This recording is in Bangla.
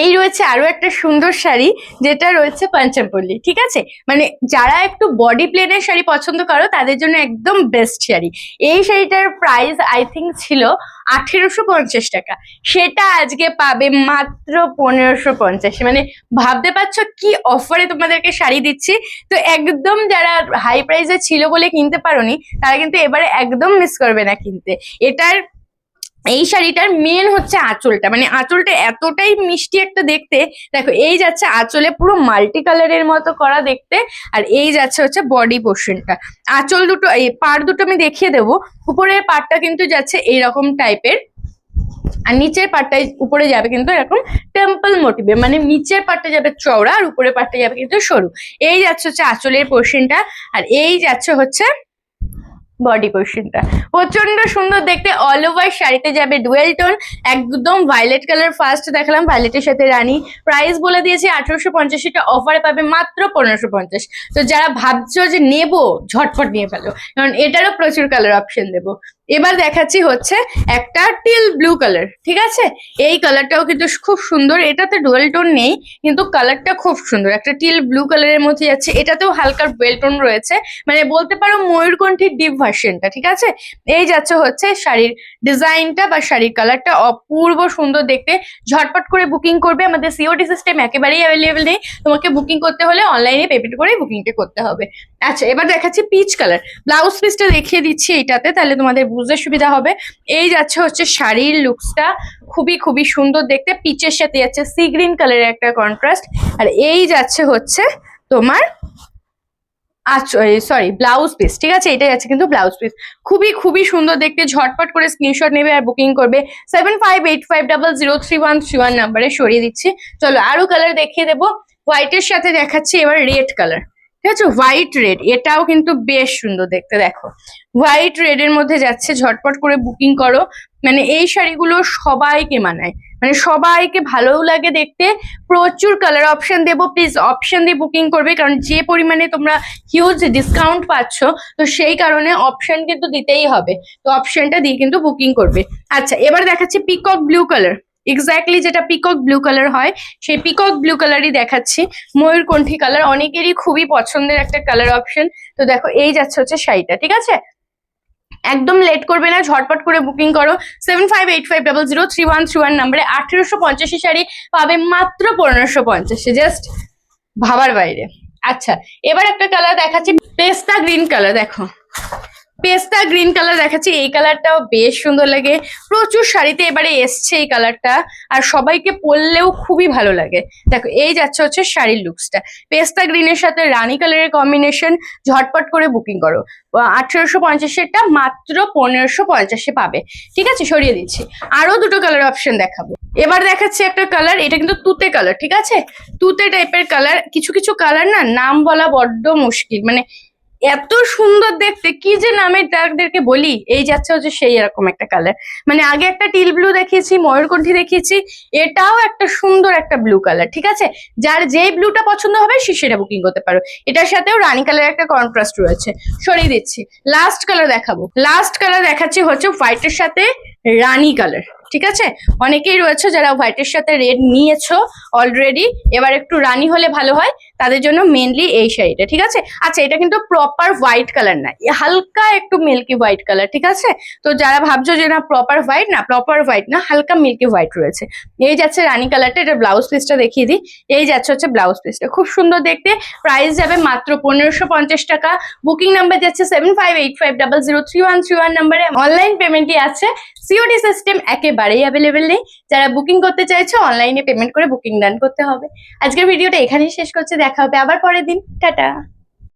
এই রয়েছে আরো একটা সুন্দর শাড়ি, যেটা রয়েছে পাঞ্চামপল্লি। ঠিক আছে, মানে যারা একটু বডি প্লেনের শাড়ি পছন্দ করো তাদের জন্য একদম বেস্ট শাড়ি। এই শাড়িটার প্রাইস আই থিঙ্ক ছিল 1850 টাকা, সেটা আজকে পাবে মাত্র 1550। মানে ভাবতে পারছো কি অফারে তোমাদেরকে শাড়ি দিচ্ছি। তো একদম যারা হাই প্রাইসে ছিল বলে কিনতে পারোনি, তারা কিন্তু এবারে একদম মিস করবে না কিনতে। এই শাড়িটার মেন হচ্ছে আঁচলটা, মানে আঁচলটা এতটাই মিষ্টি একটা দেখতে। দেখো এই যাচ্ছে আঁচলে পুরো মাল্টি কালারের মতো করা দেখতে, আর এই যাচ্ছে হচ্ছে বডি পোর্শনটা। আঁচল দুটো, এই পাড় দুটো আমি দেখিয়ে দেবো। উপরের পাড়টা কিন্তু যাচ্ছে এইরকম টাইপের, আর নিচের পাটটাই উপরে যাবে কিন্তু এরকম টেম্পল মোটিভে, মানে নিচের পাটটা যাবে চওড়া আর উপরের পাটটা যাবে কিন্তু সরু। এই যাচ্ছে হচ্ছে আঁচলের পোর্শনটা, আর এই যাচ্ছে হচ্ছে বডি পোর্শনটা। প্রচন্ড সুন্দর দেখতে, অল ওভার শাড়িতে যাবে ডুয়েল টোন, একদম ভায়োলেট কালার ফার্স্ট দেখালাম, ভায়োলেটের সাথে রানী। প্রাইস বলে দিয়েছি 1850, এটা অফারে পাবে মাত্র 1550। তো যারা ভাবছো যে নেবো, ঝটপট নিয়ে ফেলো, কারণ এটারও প্রচুর কালার অপশন দেবো। এবার দেখাচ্ছি হচ্ছে একটা টিল ব্লু কালার। ঠিক আছে, এই কালারটাও কিন্তু খুব সুন্দর, এটাতে ডুয়েল টোন নেই কিন্তু কালারটা খুব সুন্দর, একটা টিল ব্লু কালারের মধ্যে যাচ্ছে। এটাতেও হালকা ডুয়েল টোন রয়েছে, মানে বলতে পারো ময়ূরকণ্ঠীর ডিপ ভার্সনটা। ঠিক আছে, এই যাচ্ছে হচ্ছে শাড়ির ডিজাইনটা বা শাড়ির কালারটা, অপূর্ব সুন্দর দেখতে। ঝটপট করে বুকিং করবে, আমাদের সিওডি সিস্টেম একেবারেই অ্যাভেলেবেল নেই, তোমাকে বুকিং করতে হলে অনলাইনে পেমেন্ট করে বুকিংটা করতে হবে। আচ্ছা, এবার দেখাচ্ছি পিচ কালার। ব্লাউজ পিসটা দেখিয়ে দিচ্ছি এইটাতে, তাহলে তোমাদের বুঝতে সুবিধা হবে। এই যাচ্ছে হচ্ছে শাড়ির লুকসটা, খুবই খুবই সুন্দর দেখতে। পিচের সাথে যাচ্ছে সি গ্রিন কালারের একটা কন্ট্রাস্ট, আর এই যাচ্ছে হচ্ছে তোমার সরি ব্লাউজ পিস। ঠিক আছে, এটাই আছে কিন্তু ব্লাউজ পিস, খুবই খুবই সুন্দর দেখতে। ঝটপট করে স্ক্রিনশট নেবে আর বুকিং করবে 7585003131 নাম্বারে সরিয়ে দিচ্ছি। চলো আরো কালার দেখিয়ে দেবো। হোয়াইটের সাথে দেখাচ্ছি এবার রেড কালার। ঠিক আছে, হোয়াইট রেড, এটাও কিন্তু বেশ সুন্দর দেখতে। দেখো হোয়াইট রেড এর মধ্যে যাচ্ছে, ঝটপট করে বুকিং করো। মানে এই শাড়িগুলো সবাইকে মানায়, মানে সবাইকে ভালোও লাগে দেখতে। প্রচুর কালার অপশন দেবো, প্লিজ অপশন দিয়ে বুকিং করবে, কারণ যে পরিমাণে তোমরা হিউজ ডিসকাউন্ট পাচ্ছ, তো সেই কারণে অপশন কিন্তু দিতেই হবে। তো অপশনটা দিয়ে কিন্তু বুকিং করবে। আচ্ছা, এবার দেখাচ্ছি পিকক ব্লু কালার। এক্স্যাক্টলি যেটা পিকক ব্লু কালার হয়, সেই পিকক ব্লু কালারই দেখাচ্ছি। ময়ূরকণ্ঠী কালার অনেকেরই খুবই পছন্দের একটা কালার অপশন। তো দেখো এই যাচ্ছে হচ্ছে শাড়িটা। ঠিক আছে, একদম লেট করবে না, ঝটপট করে বুকিং করো 7585003131 নাম্বারে। 1850 শাড়ি পাবে মাত্র 1550, জাস্ট ভাবার বাইরে। আচ্ছা, এবার একটা কালার দেখাচ্ছি, পেস্তা গ্রিন কালার। দেখো পেস্তা গ্রিন কালার দেখাচ্ছি, এই কালারটাও বেশ সুন্দর লাগে। প্রচুর শাড়িতে এবারে এসছে এই কালারটা, আর সবাইকে পরলেও খুবই ভালো লাগে। দেখো এই যাচ্ছে হচ্ছে শাড়ির লুকসটা, পেস্তা গ্রিনের সাথে রানী কালারের কম্বিনেশন। ঝটপট করে বুকিং করো, 1850-এরটা মাত্র 1550-এ পাবে। ঠিক আছে, সরিয়ে দিচ্ছি। আরো দুটো কালার অপশন দেখাবো। এবার দেখাচ্ছি একটা কালার, এটা কিন্তু তুতে কালার। ঠিক আছে, তুতে টাইপের কালার। কিছু কিছু কালার না নাম বলা বড্ড মুশকিল, মানে এত সুন্দর দেখতে, কি যে নামে তাদেরকে বলি। এই যাচ্ছে হচ্ছে সেই এরকম একটা কালার, মানে আগে একটা টিল ব্লু দেখিয়েছি, ময়ূরকণ্ঠী দেখিয়েছি, এটাও একটা সুন্দর একটা ব্লু কালার। ঠিক আছে, যার যেই ব্লুটা পছন্দ হবে সে সেটা বুকিং করতে পারো। এটার সাথেও রানী কালার একটা কন্ট্রাস্ট রয়েছে। সরিয়ে দিচ্ছি, লাস্ট কালার দেখাবো। লাস্ট কালার দেখাচ্ছি হচ্ছে হোয়াইটের সাথে রানী কালার। ঠিক আছে, অনেকেই রয়েছে যারা হোয়াইটের সাথে রেড নিয়েছো অলরেডি, এবার একটু রানী হলে ভালো হয় তাদের জন্য মেনলি এই শাড়িটা। ঠিক আছে, আচ্ছা এটা কিন্তু প্রপার হোয়াইট কালার না, হালকা একটু মিল্কি হোয়াইট কালার। ঠিক আছে, তো যারা ভাবছো যে না প্রপার হোয়াইট, না প্রপার হোয়াইট না, হালকা মিল্কি হোয়াইট রয়েছে। এই যাচ্ছে রানী কালারটা, এটা ব্লাউজ পিসটা দেখিয়ে দিই। এই যাচ্ছে হচ্ছে ব্লাউজ পিসটা, খুব সুন্দর দেখতে। প্রাইস যাবে মাত্র 1550 টাকা। বুকিং নাম্বার যাচ্ছে 7585003131 নাম্বারে। অনলাইন পেমেন্টই আছে, সিওডি সিস্টেম একেবারেই অ্যাভেলেবেল নেই। যারা বুকিং করতে চাইছো অনলাইনে পেমেন্ট করে বুকিং ডান করতে হবে। আজকের ভিডিওটা এখানেই শেষ করছি, দেখা হবে আবার পরের দিন। টাটা।